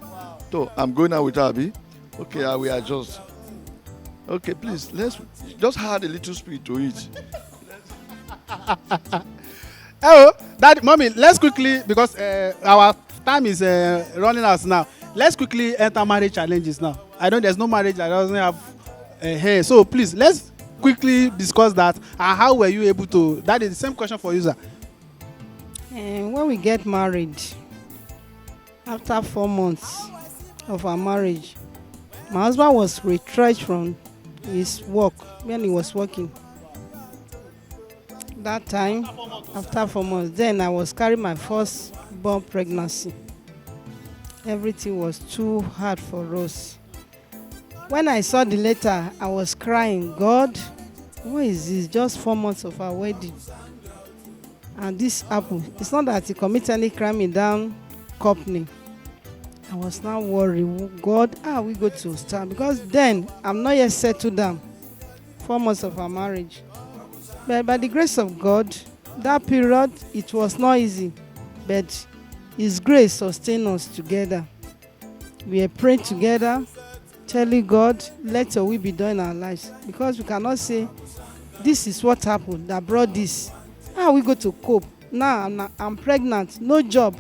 So I'm going out with Abby. Okay, I will adjust. Okay, please, let's just add a little speed to it. Oh, Daddy, Mommy, let's quickly, because our time is running out now. Let's quickly enter marriage challenges now. I know there's no marriage that doesn't have hair. So please, let's quickly discuss that. And how were you able to? That is the same question for you, sir. When we get married, after 4 months of our marriage, my husband was retrenched from his work when he was working. That time, after 4 months, then I was carrying my first born pregnancy. Everything was too hard for us. When I saw the letter, I was crying, God, what is this? Just 4 months of our wedding. And this happened. It's not that he committed any crime in that company. I was now worried, God, how are we going to start? Because then I'm not yet settled down. 4 months of our marriage. But by the grace of God, that period, it was not easy. But His grace sustained us together. We are praying together, telling God, let your will be done in our lives. Because we cannot say, this is what happened that brought this. How are we going to cope? Now I'm pregnant, no job.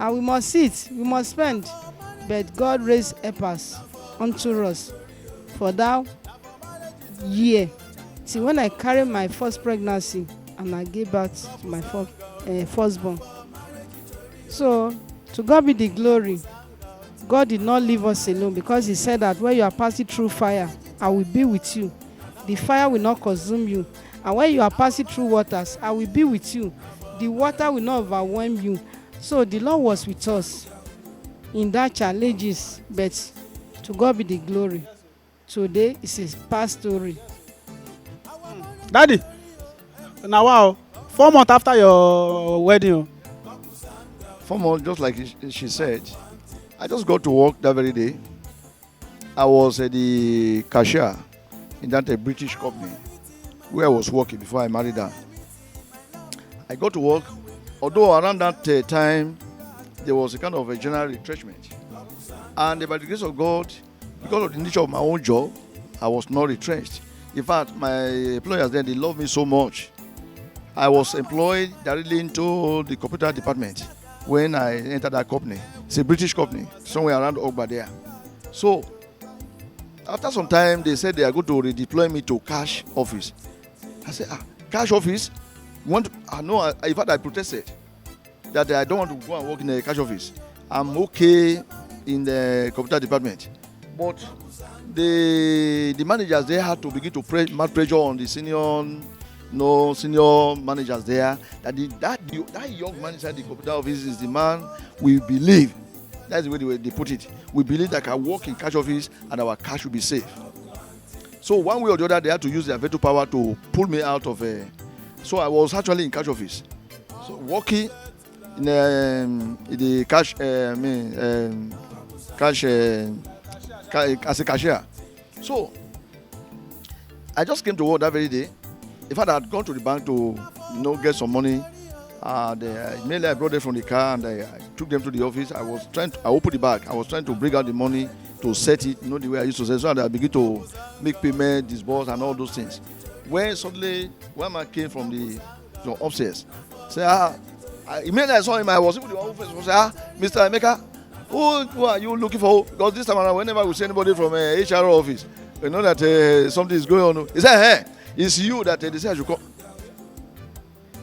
And we must eat, we must spend. But God raised helpers unto us for that year. See, when I carried my first pregnancy and I gave birth to my firstborn. So, to God be the glory. God did not leave us alone, because He said that when you are passing through fire, I will be with you. The fire will not consume you. And when you are passing through waters, I will be with you. The water will not overwhelm you. So the Lord was with us in that challenges, but to God be the glory. Today is His past story. Daddy, now wow, 4 months after your wedding. 4 months, just like she said, I just got to work that very day. I was the cashier in that British company where I was working before I married her. I got to work. Although around that time, there was a kind of a general retrenchment. And by the grace of God, because of the nature of my own job, I was not retrenched. In fact, my employers then, they loved me so much. I was employed directly into the computer department when I entered that company. It's a British company, somewhere around Ogba there. So, after some time, they said they are going to redeploy me to cash office. I said, cash office? No, in fact, I protested that I don't want to go and work in a cash office. I'm okay in the computer department. But the managers, they had to begin to put pressure on the senior managers there, that young man inside the computer office is the man we believe. That's the way they put it. We believe that I can work in cash office and our cash will be safe. So one way or the other, they had to use their veto power to pull me out of so I was actually in cash office. So working in the cash, as a cashier. So I just came to work that very day. In fact, I had gone to the bank to get some money. Mainly I brought them from the car and I took them to the office. I opened the bag. I was trying to bring out the money to set it, the way I used to set, so that I begin to make payment, disburse, and all those things. When suddenly, one man came from the upstairs, said, immediately I saw him, I was even the one who said, Mr. Emeka, who are you looking for? Because this time around, whenever we see anybody from HR office, you know that something is going on. He said, hey, it's you that they said I should come.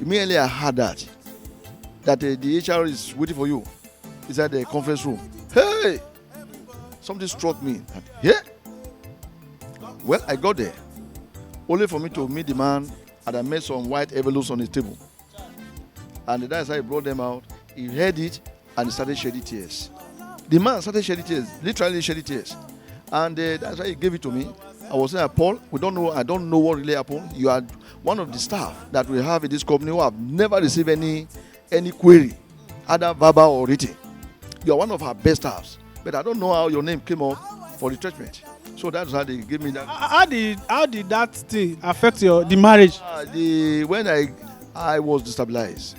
Immediately I heard that the HR is waiting for you. It's at the conference room. Hey! Something struck me. Yeah? Well, I got there. Only for me to meet the man, and I met some white envelopes on his table. And that's how he brought them out. He heard it, and he started shedding tears. The man started shedding tears, literally shedding tears. And that's why he gave it to me. I was saying, Paul, I don't know what really happened. You are one of the staff that we have in this company who have never received any query, either verbal or written. You are one of our best staffs. But I don't know how your name came up for retrenchment. So that's how they gave me that. How did that thing affect the marriage? When I was destabilized.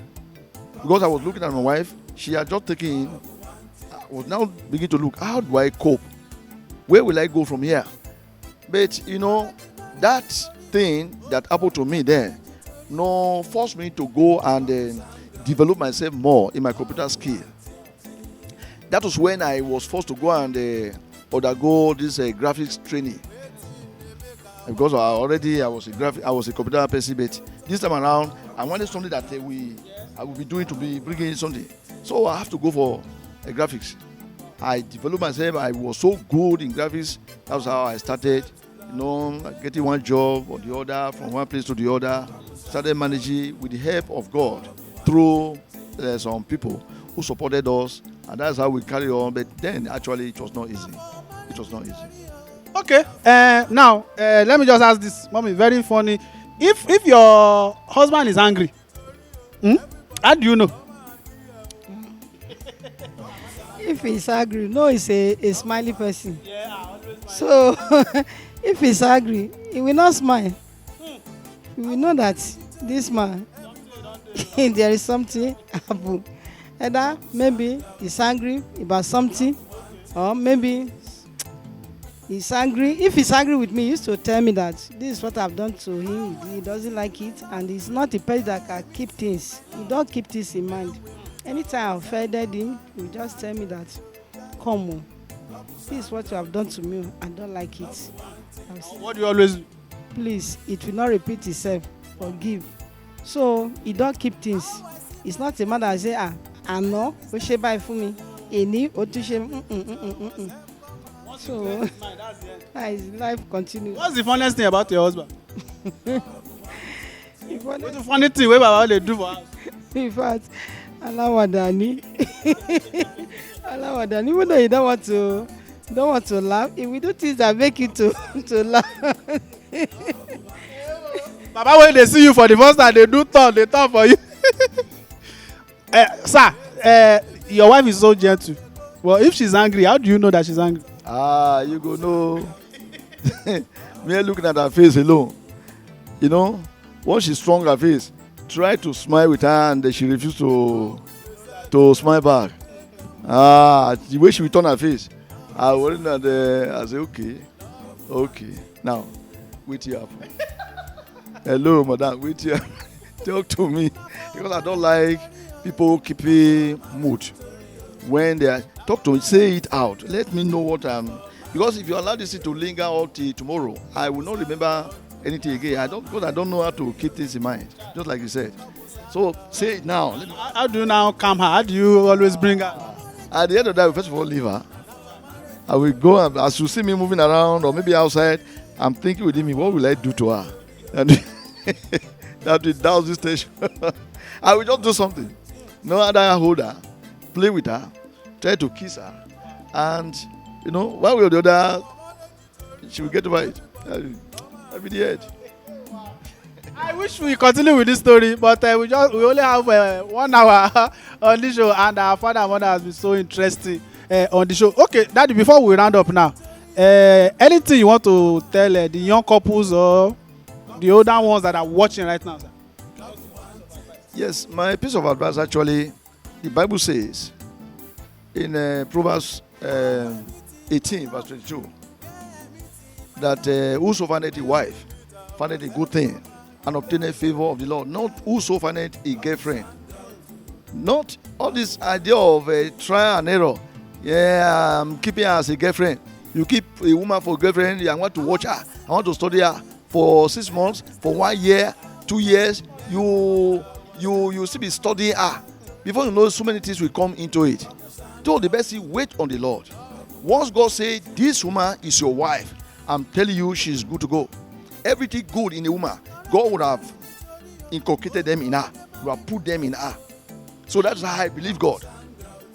Because I was looking at my wife, she had just taken, I was now beginning to look, how do I cope? Where will I go from here? But, that thing that happened to me then, forced me to go and develop myself more in my computer skill. That was when I was forced to go and undergo this graphics training. Because I was a computer person, but this time around, I wanted something that I will be doing to be bringing in something. So I have to go for graphics. I developed myself. I was so good in graphics. That was how I started, getting one job or the other, from one place to the other. Started managing with the help of God through some people who supported us, and that's how we carry on. But then, actually, it was not easy. Okay. Now, let me just ask this, Mommy. Very funny. If your husband is angry, how do you know? If he's angry, no, he's a smiley person. Yeah, I always smile. So, if he's angry, he will not smile. He will know that this man, there is something happen. Either maybe he's angry about something, or maybe he's angry. If he's angry with me, he used to tell me that this is what I've done to him. He doesn't like it, and he's not a person that can keep things. He don't keep things in mind. Anytime I offended him, he will just tell me that, come on, this is what you have done to me. I don't like it. What do you always do? Please, it will not repeat itself. Forgive. So he don't keep things. It's not a man that say, I know, what she buy for me. Any or to shame. So his life continues. What's the funniest thing about your husband? What's the funny thing wey Baba dey do for us? In fact, Alawadani. Even though you don't want to laugh, if we do things that make you to laugh. Baba, when they see you for the first time, they talk for you. Sir, your wife is so gentle. Well, if she's angry, how do you know that she's angry? You go know. Me looking at her face alone. Once she's strong, her face, tried to smile with her and she refused to smile back. The way she would turn her face, I worried that I said, okay, now wait here. Hello, madam, wait here. Talk to me, because I don't like people keeping mood when they are. Talk to me, say it out. Let me know what I'm. Because if you allow this to linger up till tomorrow, I will not remember anything again. Because I don't know how to keep things in mind. Just like you said. So say it now. How do you now calm her? How do you always bring her? At the end of the day, first of all, leave her. I will go and as you see me moving around or maybe outside, I'm thinking within me, what will I do to her? And that will douse this station. I will just do something. No other hold her, play with her, try to kiss her, and one way or the other, she will get over it. I'll be the edge. I wish we continue with this story, but we only have 1 hour on this show, and our father and mother has been so interesting on the show. Okay, Daddy, before we round up now, anything you want to tell the young couples or the older ones that are watching right now, sir? Yes, my piece of advice actually, the Bible says in Proverbs 18 verse 22 that whoso findeth a wife findeth a good thing and obtaineth favor of the Lord. Not whoso findeth a girlfriend. Not all this idea of trial and error. Yeah, I'm keeping her as a girlfriend. You keep a woman for a girlfriend, I want to watch her, I want to study her for 6 months, for 1 year, 2 years, you still be studying her. Before you know, so many things will come into it. So the best thing, wait on the Lord. Once God says, this woman is your wife, I'm telling you, she's good to go. Everything good in a woman, God would have inculcated them in her. You have put them in her. So that's how I believe God.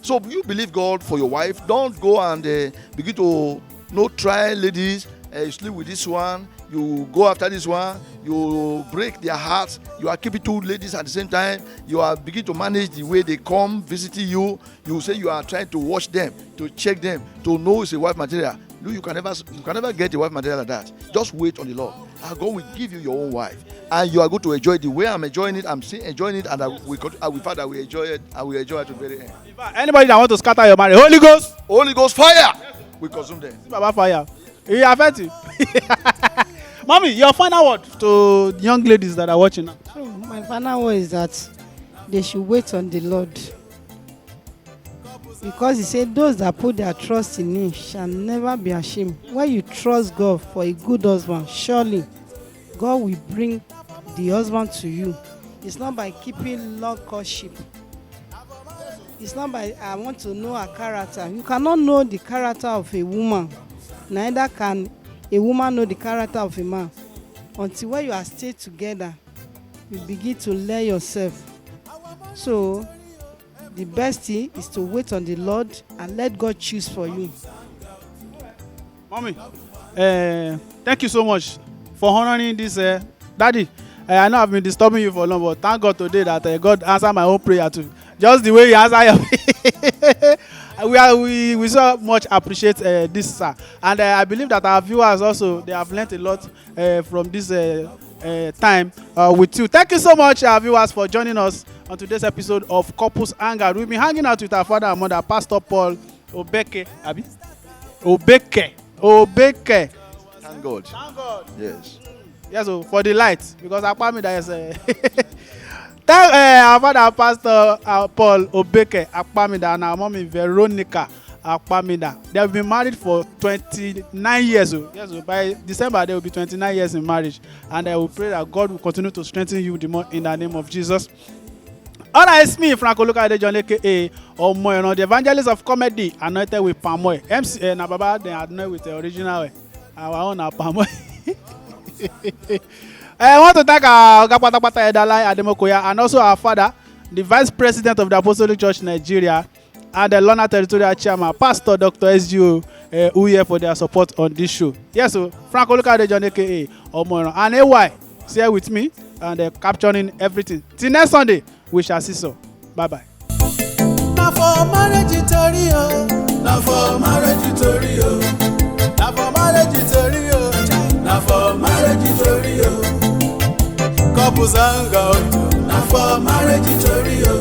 So you believe God for your wife. Don't go and begin to try ladies. You sleep with this one. You go after this one. You break their hearts. You are keeping 2 ladies at the same time. You are begin to manage the way they come visiting you. You say you are trying to watch them, to check them, to know it's a wife material. No, you can never get a wife material like that. Just wait on the Lord. And God will give you your own wife. And you are going to enjoy it the way I'm enjoying it. I'm still enjoying it, and I will enjoy it. I will enjoy it to the very end. Anybody that want to scatter your marriage, Holy Ghost fire, we consume them. Baba fire. It affect you. Mommy, your final word to young ladies that are watching now. So my final word is that they should wait on the Lord. Because he said those that put their trust in him shall never be ashamed. When you trust God for a good husband, surely God will bring the husband to you. It's not by keeping long courtship. It's not by I want to know her character. You cannot know the character of a woman. Neither can a woman know the character of a man. Until when you are stayed together, you begin to learn yourself. So the best thing is to wait on the Lord and let God choose for you. Mommy, thank you so much for honoring this. Daddy, I know I've been disturbing you for long, but thank God today that God answered my own prayer too. Just the way you answer we so much appreciate this, sir. And I believe that our viewers also, they have learned a lot from this time with you. Thank you so much, our viewers, for joining us on today's episode of Couples Hangout. We've been hanging out with our father and mother, Pastor Paul Obeke. Obeke. Thank God. Thank God. Yes. Yes, so for the light, because Akpamida is thank our father, Pastor Paul Obeke Akpamida, and our mommy Veronica Akpamida. They have been married for 29 years. Yes, so by December they will be 29 years in marriage, and I will pray that God will continue to strengthen you the more in the name of Jesus. All right, it's me, Franco Luka Adejon, aka Omoyano, the evangelist of comedy, anointed with palm oil. MC na Baba, they anointed with the original our own palm oil. I want to thank our Gapatapata Edalai Ademokoya and also our father, the Vice President of the Apostolic Church Nigeria, and the Lona Territorial Chairman, Pastor Dr. SGO Uye, for their support on this show. Yes, so Franco Luka Adejon, aka Omoyano, and AY, here with me and capturing everything. Till next Sunday, we shall see so. Bye bye. Na for marriage tutorial. Na for marriage tutorial. Na for marriage tutorial. Na for marriage tutorial. Couples Hangout. Na for marriage tori o.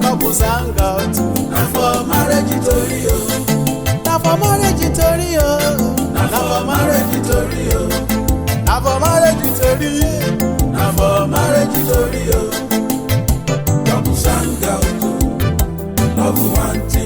Couples hang out. Na for marriage tori o. Na for marriage tori o. Na for marriage tori o. Na for marriage tori. Na for marriage tori o. Couples hang out. Love one thing.